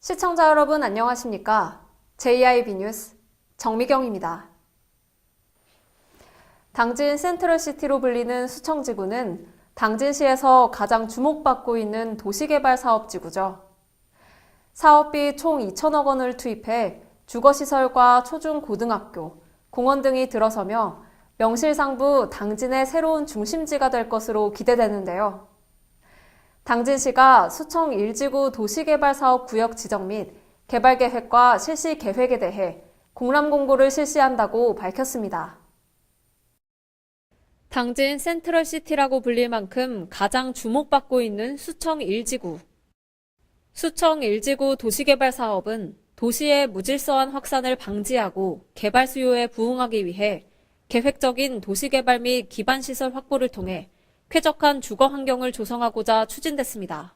시청자 여러분 안녕하십니까? JIB 뉴스 정미경입니다. 당진 센트럴시티로 불리는 수청지구는 당진시에서 가장 주목받고 있는 도시개발 사업지구죠. 사업비 총 2천억 원을 투입해 주거시설과 초중고등학교, 공원 등이 들어서며 명실상부 당진의 새로운 중심지가 될 것으로 기대되는데요. 당진시가 수청 1지구 도시개발사업 구역 지정 및 개발계획과 실시 계획에 대해 공람공고를 실시한다고 밝혔습니다. 당진 센트럴시티라고 불릴 만큼 가장 주목받고 있는 수청 1지구. 수청 1지구 도시개발 사업은 도시의 무질서한 확산을 방지하고 개발 수요에 부응하기 위해 계획적인 도시개발 및 기반시설 확보를 통해 쾌적한 주거 환경을 조성하고자 추진됐습니다.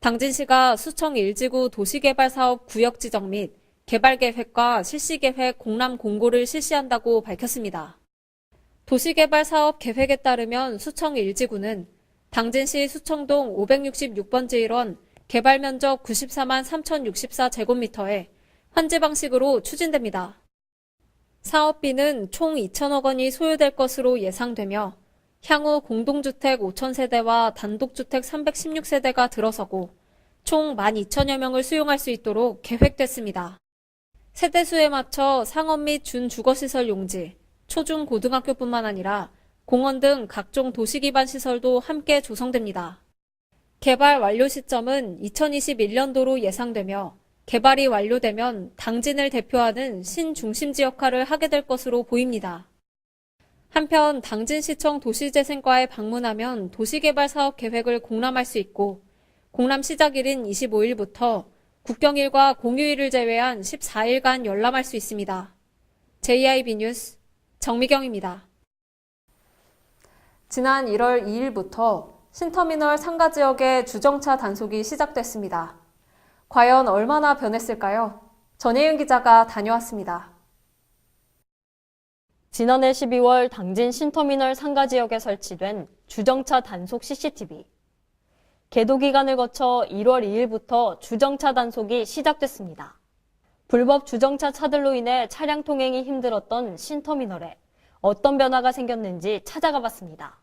당진시가 수청 1지구 도시개발 사업 구역 지정 및 개발 계획과 실시 계획 공람 공고를 실시한다고 밝혔습니다. 도시개발 사업 계획에 따르면 수청 1지구는 당진시 수청동 566번지 1원 개발 면적 94만 3,064제곱미터에 환지 방식으로 추진됩니다. 사업비는 총 2천억 원이 소요될 것으로 예상되며 향후 공동주택 5,000세대와 단독주택 316세대가 들어서고 총 12,000여 명을 수용할 수 있도록 계획됐습니다. 세대수에 맞춰 상업 및 준주거시설 용지, 초중고등학교뿐만 아니라 공원 등 각종 도시기반 시설도 함께 조성됩니다. 개발 완료 시점은 2021년도로 예상되며 개발이 완료되면 당진을 대표하는 신중심지 역할을 하게 될 것으로 보입니다. 한편 당진시청 도시재생과에 방문하면 도시개발 사업 계획을 공람할 수 있고 공람 시작일인 25일부터 국경일과 공휴일을 제외한 14일간 열람할 수 있습니다. JIB 뉴스 정미경입니다. 지난 1월 2일부터 신터미널 상가 지역의 주정차 단속이 시작됐습니다. 과연 얼마나 변했을까요? 전혜윤 기자가 다녀왔습니다. 지난해 12월 당진 신터미널 상가 지역에 설치된 주정차 단속 CCTV. 계도 기간을 거쳐 1월 2일부터 주정차 단속이 시작됐습니다. 불법 주정차 차들로 인해 차량 통행이 힘들었던 신터미널에 어떤 변화가 생겼는지 찾아가 봤습니다.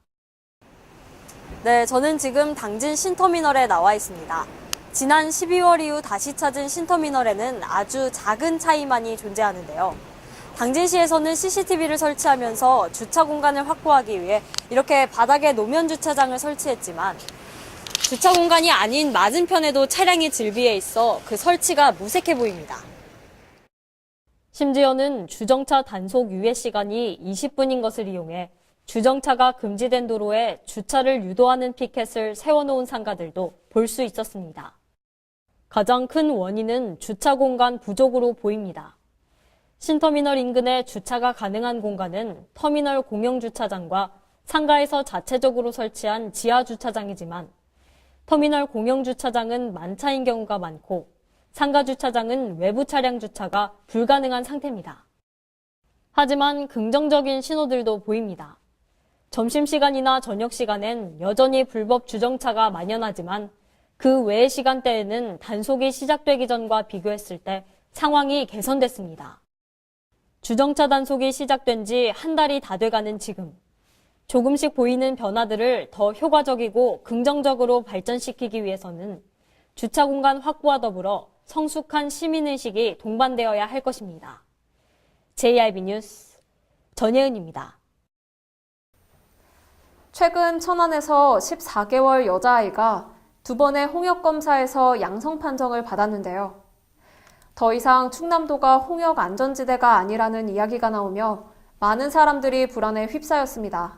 네, 저는 지금 당진 신터미널에 나와 있습니다. 지난 12월 이후 다시 찾은 신터미널에는 아주 작은 차이만이 존재하는데요. 당진시에서는 CCTV를 설치하면서 주차 공간을 확보하기 위해 이렇게 바닥에 노면 주차장을 설치했지만 주차 공간이 아닌 맞은편에도 차량이 질비해 있어 그 설치가 무색해 보입니다. 심지어는 주정차 단속 유예 시간이 20분인 것을 이용해 주정차가 금지된 도로에 주차를 유도하는 피켓을 세워놓은 상가들도 볼 수 있었습니다. 가장 큰 원인은 주차 공간 부족으로 보입니다. 신터미널 인근에 주차가 가능한 공간은 터미널 공영주차장과 상가에서 자체적으로 설치한 지하주차장이지만 터미널 공영주차장은 만차인 경우가 많고 상가주차장은 외부 차량 주차가 불가능한 상태입니다. 하지만 긍정적인 신호들도 보입니다. 점심시간이나 저녁시간엔 여전히 불법 주정차가 만연하지만 그 외의 시간대에는 단속이 시작되기 전과 비교했을 때 상황이 개선됐습니다. 주정차 단속이 시작된 지 한 달이 다 돼가는 지금 조금씩 보이는 변화들을 더 효과적이고 긍정적으로 발전시키기 위해서는 주차 공간 확보와 더불어 성숙한 시민의식이 동반되어야 할 것입니다. JIB 뉴스 전예은입니다. 최근 천안에서 14개월 여자아이가 2번의 홍역검사에서 양성 판정을 받았는데요. 더 이상 충남도가 홍역 안전지대가 아니라는 이야기가 나오며 많은 사람들이 불안에 휩싸였습니다.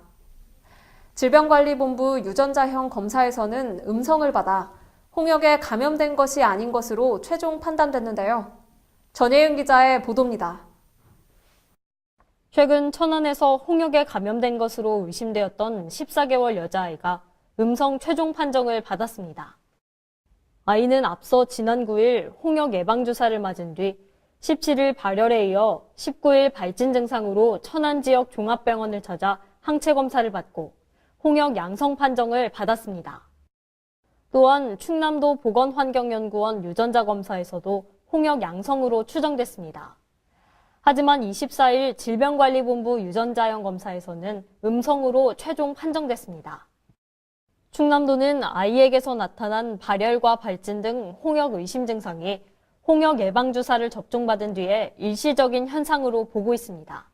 질병관리본부 유전자형 검사에서는 음성을 받아 홍역에 감염된 것이 아닌 것으로 최종 판단됐는데요. 전혜윤 기자의 보도입니다. 최근 천안에서 홍역에 감염된 것으로 의심되었던 14개월 여자아이가 음성 최종 판정을 받았습니다. 아이는 앞서 지난 9일 홍역 예방주사를 맞은 뒤 17일 발열에 이어 19일 발진 증상으로 천안 지역 종합병원을 찾아 항체 검사를 받고 홍역 양성 판정을 받았습니다. 또한 충남도 보건환경연구원 유전자 검사에서도 홍역 양성으로 추정됐습니다. 하지만 24일 질병관리본부 유전자형 검사에서는 음성으로 최종 판정됐습니다. 충남도는 아이에게서 나타난 발열과 발진 등 홍역 의심 증상이 홍역 예방주사를 접종받은 뒤에 일시적인 현상으로 보고 있습니다.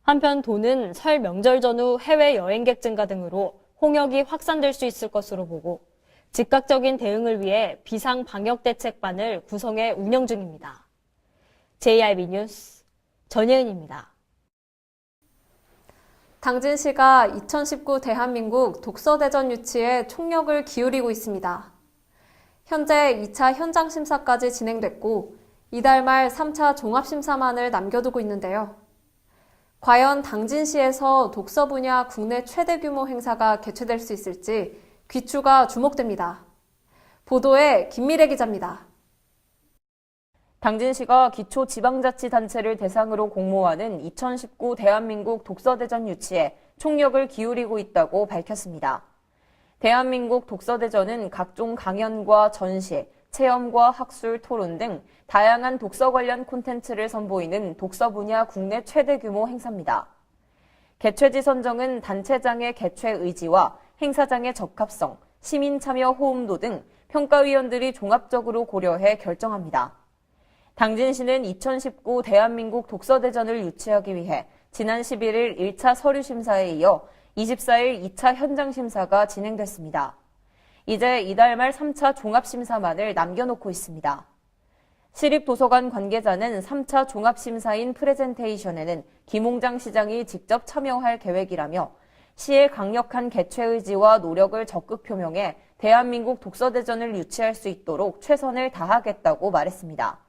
한편 도는 설 명절 전후 해외 여행객 증가 등으로 홍역이 확산될 수 있을 것으로 보고 즉각적인 대응을 위해 비상방역대책반을 구성해 운영 중입니다. JIB 뉴스 전예은입니다. 당진시가 2019 대한민국 독서대전 유치에 총력을 기울이고 있습니다. 현재 2차 현장 심사까지 진행됐고 이달 말 3차 종합심사만을 남겨두고 있는데요. 과연 당진시에서 독서 분야 국내 최대 규모 행사가 개최될 수 있을지 귀추가 주목됩니다. 보도에 김미래 기자입니다. 당진시가 기초지방자치단체를 대상으로 공모하는 2019 대한민국 독서대전 유치에 총력을 기울이고 있다고 밝혔습니다. 대한민국 독서대전은 각종 강연과 전시, 체험과 학술, 토론 등 다양한 독서 관련 콘텐츠를 선보이는 독서 분야 국내 최대 규모 행사입니다. 개최지 선정은 단체장의 개최 의지와 행사장의 적합성, 시민 참여 호응도 등 평가위원들이 종합적으로 고려해 결정합니다. 당진시는 2019 대한민국 독서대전을 유치하기 위해 지난 11일 1차 서류심사에 이어 24일 2차 현장심사가 진행됐습니다. 이제 이달 말 3차 종합심사만을 남겨놓고 있습니다. 시립도서관 관계자는 3차 종합심사인 프레젠테이션에는 김홍장 시장이 직접 참여할 계획이라며 시의 강력한 개최 의지와 노력을 적극 표명해 대한민국 독서대전을 유치할 수 있도록 최선을 다하겠다고 말했습니다.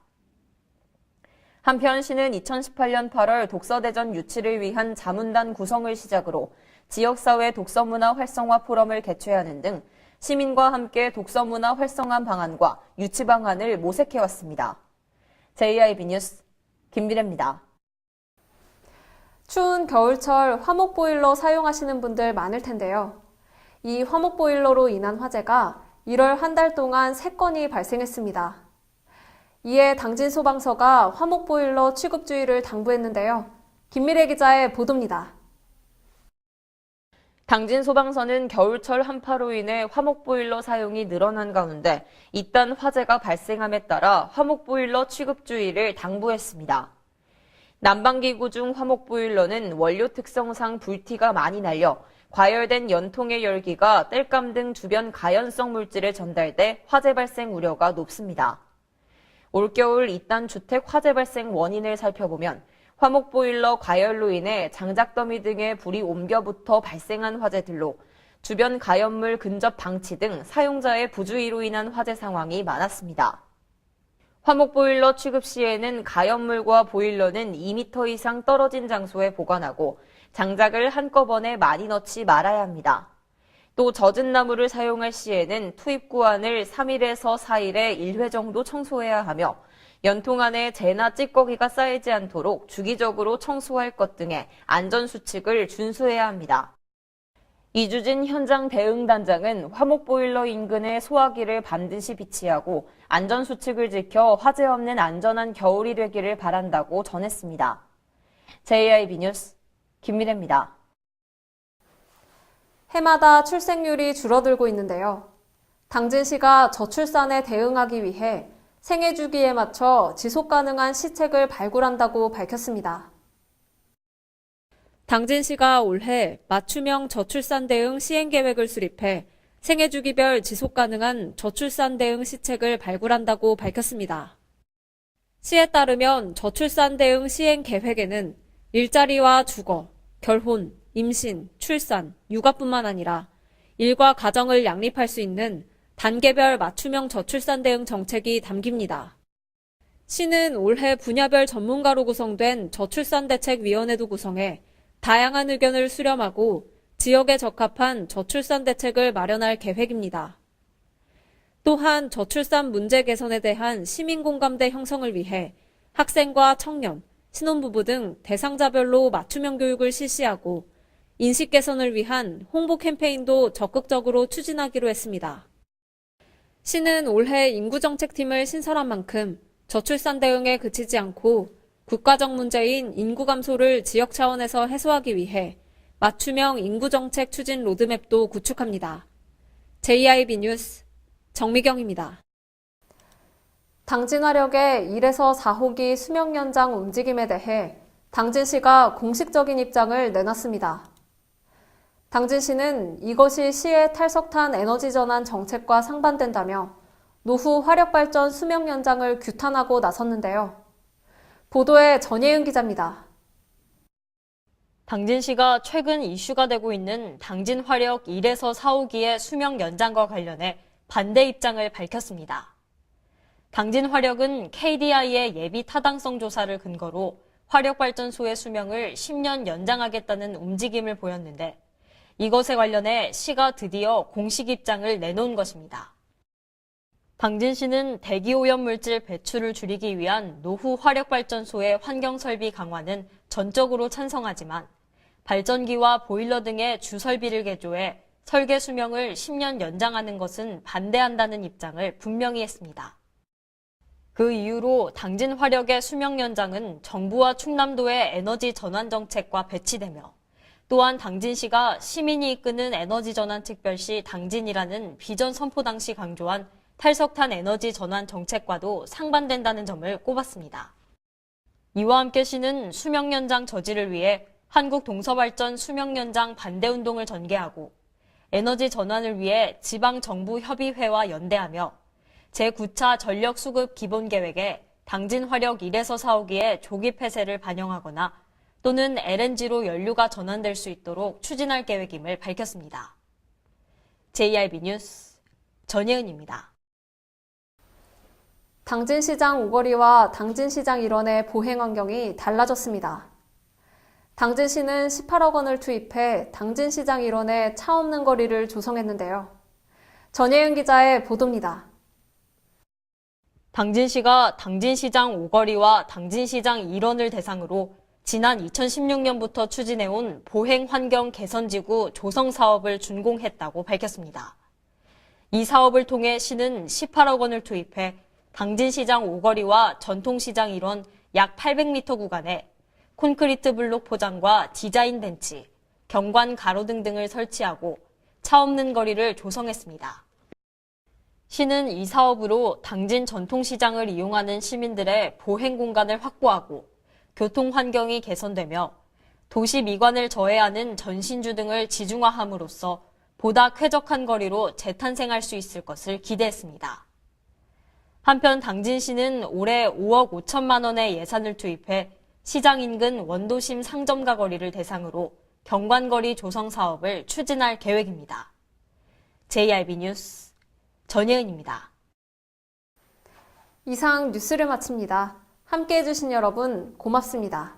한편 시는 2018년 8월 독서대전 유치를 위한 자문단 구성을 시작으로 지역사회 독서문화 활성화 포럼을 개최하는 등 시민과 함께 독서문화 활성화 방안과 유치 방안을 모색해왔습니다. JIB 뉴스 김미래입니다. 추운 겨울철 화목보일러 사용하시는 분들 많을 텐데요. 이 화목보일러로 인한 화재가 1월 한 달 동안 3건이 발생했습니다. 이에 당진소방서가 화목보일러 취급주의를 당부했는데요. 김미래 기자의 보도입니다. 당진소방서는 겨울철 한파로 인해 화목보일러 사용이 늘어난 가운데 이딴 화재가 발생함에 따라 화목보일러 취급주의를 당부했습니다. 난방기구 중 화목보일러는 원료 특성상 불티가 많이 날려 과열된 연통의 열기가 땔감 등 주변 가연성 물질에 전달돼 화재 발생 우려가 높습니다. 올겨울 이딴 주택 화재 발생 원인을 살펴보면 화목보일러 과열로 인해 장작더미 등의 불이 옮겨붙어 발생한 화재들로 주변 가연물 근접 방치 등 사용자의 부주의로 인한 화재 상황이 많았습니다. 화목보일러 취급 시에는 가연물과 보일러는 2m 이상 떨어진 장소에 보관하고 장작을 한꺼번에 많이 넣지 말아야 합니다. 또 젖은 나무를 사용할 시에는 투입 구안을 3일에서 4일에 1회 정도 청소해야 하며 연통 안에 재나 찌꺼기가 쌓이지 않도록 주기적으로 청소할 것 등의 안전수칙을 준수해야 합니다. 이주진 현장 대응단장은 화목보일러 인근에 소화기를 반드시 비치하고 안전수칙을 지켜 화재 없는 안전한 겨울이 되기를 바란다고 전했습니다. JIB 뉴스 김미래입니다. 해마다 출생률이 줄어들고 있는데요. 당진시가 저출산에 대응하기 위해 생애 주기에 맞춰 지속 가능한 시책을 발굴한다고 밝혔습니다. 당진시가 올해 맞춤형 저출산 대응 시행 계획을 수립해 생애 주기별 지속 가능한 저출산 대응 시책을 발굴한다고 밝혔습니다. 시에 따르면 저출산 대응 시행 계획에는 일자리와 주거, 결혼, 임신, 출산, 육아뿐만 아니라 일과 가정을 양립할 수 있는 단계별 맞춤형 저출산 대응 정책이 담깁니다. 시는 올해 분야별 전문가로 구성된 저출산대책위원회도 구성해 다양한 의견을 수렴하고 지역에 적합한 저출산 대책을 마련할 계획입니다. 또한 저출산 문제 개선에 대한 시민공감대 형성을 위해 학생과 청년, 신혼부부 등 대상자별로 맞춤형 교육을 실시하고 인식 개선을 위한 홍보 캠페인도 적극적으로 추진하기로 했습니다. 시는 올해 인구정책팀을 신설한 만큼 저출산 대응에 그치지 않고 국가적 문제인 인구 감소를 지역 차원에서 해소하기 위해 맞춤형 인구정책 추진 로드맵도 구축합니다. JIB 뉴스 정미경입니다. 당진화력의 1에서 4호기 수명 연장 움직임에 대해 당진시가 공식적인 입장을 내놨습니다. 당진시는 이것이 시의 탈석탄 에너지 전환 정책과 상반된다며 노후 화력발전 수명 연장을 규탄하고 나섰는데요. 보도에 전예은 기자입니다. 당진시가 최근 이슈가 되고 있는 당진 화력 1에서 4호기의 수명 연장과 관련해 반대 입장을 밝혔습니다. 당진 화력은 KDI의 예비 타당성 조사를 근거로 화력발전소의 수명을 10년 연장하겠다는 움직임을 보였는데 이것에 관련해 시가 드디어 공식 입장을 내놓은 것입니다. 당진시는 대기오염물질 배출을 줄이기 위한 노후 화력발전소의 환경설비 강화는 전적으로 찬성하지만 발전기와 보일러 등의 주설비를 개조해 설계 수명을 10년 연장하는 것은 반대한다는 입장을 분명히 했습니다. 그 이유로 당진 화력의 수명 연장은 정부와 충남도의 에너지 전환 정책과 배치되며 또한 당진시가 시민이 이끄는 에너지 전환 특별시 당진이라는 비전 선포 당시 강조한 탈석탄 에너지 전환 정책과도 상반된다는 점을 꼽았습니다. 이와 함께 시는 수명 연장 저지를 위해 한국동서발전 수명 연장 반대 운동을 전개하고 에너지 전환을 위해 지방정부협의회와 연대하며 제9차 전력수급 기본계획에 당진 화력 1에서 4호기의 조기 폐쇄를 반영하거나 또는 LNG로 연료가 전환될 수 있도록 추진할 계획임을 밝혔습니다. JIB 뉴스 전예은입니다. 당진시장 오거리와 당진시장 일원의 보행 환경이 달라졌습니다. 당진시는 18억 원을 투입해 당진시장 일원의 차 없는 거리를 조성했는데요. 전예은 기자의 보도입니다. 당진시가 당진시장 오거리와 당진시장 일원을 대상으로 지난 2016년부터 추진해온 보행 환경 개선지구 조성 사업을 준공했다고 밝혔습니다. 이 사업을 통해 시는 18억 원을 투입해 당진시장 오거리와 전통시장 일원 약 800m 구간에 콘크리트 블록 포장과 디자인 벤치, 경관 가로등 등을 설치하고 차 없는 거리를 조성했습니다. 시는 이 사업으로 당진 전통시장을 이용하는 시민들의 보행 공간을 확보하고 교통 환경이 개선되며 도시 미관을 저해하는 전신주 등을 지중화함으로써 보다 쾌적한 거리로 재탄생할 수 있을 것을 기대했습니다. 한편 당진시는 올해 5억 5천만 원의 예산을 투입해 시장 인근 원도심 상점가 거리를 대상으로 경관거리 조성 사업을 추진할 계획입니다. JIB 뉴스 전예은입니다. 이상 뉴스를 마칩니다. 함께해 주신 여러분 고맙습니다.